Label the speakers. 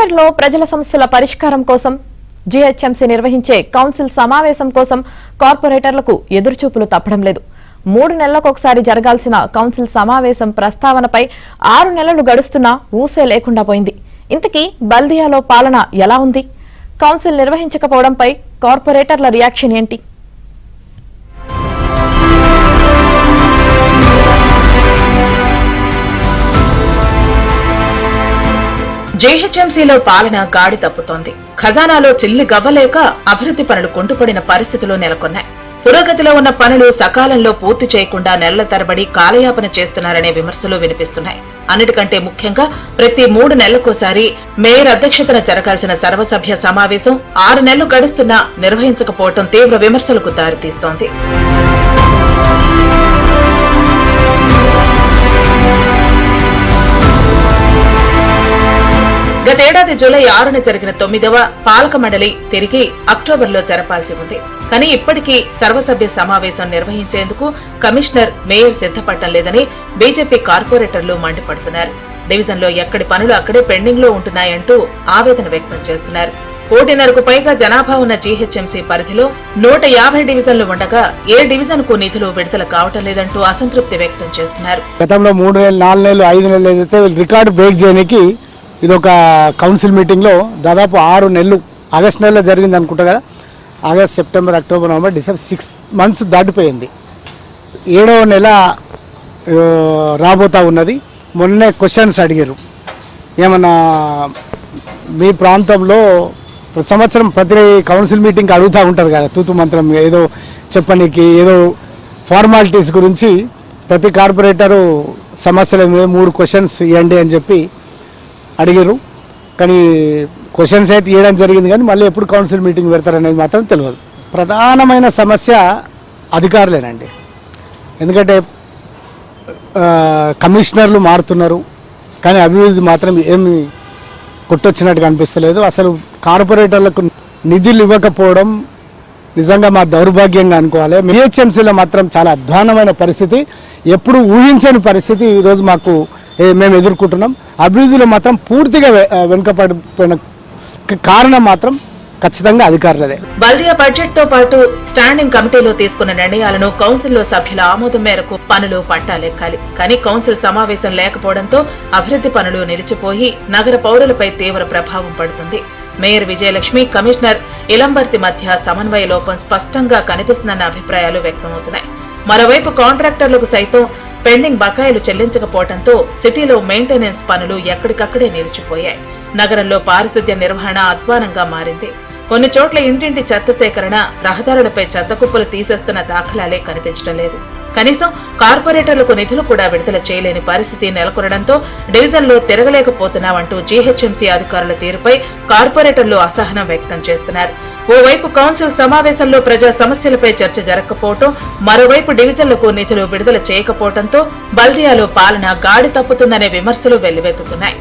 Speaker 1: నగర్లో ప్రజల సమస్యల పరిష్కారం కోసం జీహెచ్ఎంసీ నిర్వహించే కౌన్సిల్ సమావేశం కోసం కార్పొరేటర్లకు ఎదురుచూపులు తప్పడం లేదు. 3 నెలలకొకసారి జరగాల్సిన కౌన్సిల్ సమావేశం ప్రస్తావనపై 6 నెలలు గడుస్తున్నా ఊసే లేకుండా పోయింది. ఇంతకీ బల్దియాలో పాలన ఎలా ఉంది? కౌన్సిల్ నిర్వహించకపోవడంపై కార్పొరేటర్ల రియాక్షన్ ఏంటి?
Speaker 2: జీహెచ్ఎంసీలో పాలన గాడి తప్పుతోంది. ఖజానాలో చిల్లి గవ్వలేక అభివృద్ధి పనులు కుంటుపడిన పరిస్థితులు నెలకొన్నాయి. పురోగతిలో ఉన్న పనులు సకాలంలో పూర్తి చేయకుండా నెలల తరబడి కాలయాపన చేస్తున్నారనే విమర్శలు వినిపిస్తున్నాయి. అన్నిటికంటే ముఖ్యంగా ప్రతి 3 నెలలకోసారి మేయర్ అధ్యక్షతన జరగాల్సిన సర్వసభ్య సమావేశం 6 నెలలు గడుస్తున్నా నిర్వహించకపోవడం తీవ్ర విమర్శలకు దారితీస్తోంది. గతేడాది జూలై 6న జరిగిన 9వ పాలక మండలి తిరిగి అక్టోబర్లో జరపాల్సి ఉంది. కానీ ఇప్పటికీ సర్వసభ్య సమావేశం నిర్వహించేందుకు కమిషనర్, మేయర్ సిద్ధపడటం లేదని బీజేపీ కార్పొరేటర్లు మండిపడుతున్నారు. డివిజన్లో ఎక్కడి పనులు అక్కడే పెండింగ్ లో ఉంటున్నాయంటూ ఆవేదన వ్యక్తం చేస్తున్నారు. 1.5కు పైగా జనాభా ఉన్న జీహెచ్ఎంసీ పరిధిలో 150 డివిజన్లు ఉండగా ఏ డివిజన్ కు నిధులు విడుదల కావటం లేదంటూ అసంతృప్తి వ్యక్తం చేస్తున్నారు.
Speaker 3: గతంలో 3 నెలలు, 4 నెలలు, 5 నెలలు అయితే రికార్డు బ్రేక్ చేయడానికి ఇదొక కౌన్సిల్ మీటింగ్లో దాదాపు 6 నెలలు, ఆగస్టు నెలలో జరిగింది అనుకుంటా కదా. August, September, October, November, December 6 months దాటిపోయింది. 7వ నెల రాబోతా ఉన్నది. మొన్నే క్వశ్చన్స్ అడిగారు, ఏమన్నా మీ ప్రాంతంలో ప్రతి సంవత్సరం ప్రతి కౌన్సిల్ మీటింగ్కి అడుగుతూ ఉంటారు కదా, తూతు మంత్రం ఏదో చెప్పనీకి, ఏదో ఫార్మాలిటీస్ గురించి ప్రతి కార్పొరేటరు సమస్యల మీద 3 క్వశ్చన్స్ ఇవ్వండి అని చెప్పి అడిగారు. కానీ క్వశ్చన్స్ అయితే ఇవ్వడం జరిగింది, కానీ మళ్ళీ ఎప్పుడు కౌన్సిల్ మీటింగ్ పెడతారనేది మాత్రం తెలియదు. ప్రధానమైన సమస్య అధికారులేనండి. ఎందుకంటే కమిషనర్లు మారుతున్నారు, కానీ అభివృద్ధి మాత్రం ఏమి కొట్టొచ్చినట్టుగా అనిపిస్తలేదు. అసలు కార్పొరేటర్లకు నిధులు ఇవ్వకపోవడం నిజంగా మా దౌర్భాగ్యంగా అనుకోవాలి. జీహెచ్ఎంసీలో మాత్రం చాలా అధ్వాన్నమైన పరిస్థితి, ఎప్పుడు ఊహించని పరిస్థితి ఈరోజు మాకు మేము ఎదుర్కొంటున్నాం. అభివృద్ధిలో మాత్రం పూర్తిగా వెనుకపడిపోయిన కారణం మాత్రం ఖచ్చితంగా అధికారులదే.
Speaker 2: బల్దియా బడ్జెట్ తో పాటు స్టాండింగ్ కమిటీలో తీసుకున్న నిర్ణయాలను కౌన్సిల్లో సభ్యుల ఆమోదం మేరకు పనులు పట్టాలెక్కాలి. కానీ కౌన్సిల్ సమావేశం లేకపోవడంతో అభివృద్ధి పనులు నిలిచిపోయి నగర పౌరులపై తీవ్ర ప్రభావం పడుతుంది. మేయర్ విజయలక్ష్మి, కమిషనర్ ఇలంబర్తి మధ్య సమన్వయ లోపం స్పష్టంగా కనిపిస్తుందన్న అభిప్రాయాలు వ్యక్తమవుతున్నాయి. మరోవైపు కాంట్రాక్టర్లకు సైతం పెండింగ్ బకాయిలు చెల్లించకపోవడంతో సిటీలో మెయింటెనెన్స్ పనులు ఎక్కడికక్కడే నిలిచిపోయాయి. నగరంలో పారిశుద్ధ్య నిర్వహణ అధ్వానంగా మారింది. కొన్ని చోట్ల ఇంటింటి చెత్త సేకరణ, రహదారులపై చెత్త కుప్పలు తీసేస్తున్న దాఖలాలే కనిపించడం లేదు. కనీసం కార్పొరేటర్లకు నిధులు కూడా విడుదల చేయలేని పరిస్థితి నెలకొనడంతో డివిజన్లో తిరగలేకపోతున్నామంటూ జీహెచ్ఎంసీ అధికారుల తీరుపై కార్పొరేటర్లు అసహనం వ్యక్తం చేస్తున్నారు. ఓవైపు కౌన్సిల్ సమావేశంలో ప్రజా సమస్యలపై చర్చ జరగకపోవటం, మరోవైపు డివిజన్లకు నిధులు విడుదల చేయకపోవడంతో బల్దియాలో పాలన గాడి తప్పుతుందనే విమర్శలు వెల్లువెత్తుతున్నాయి.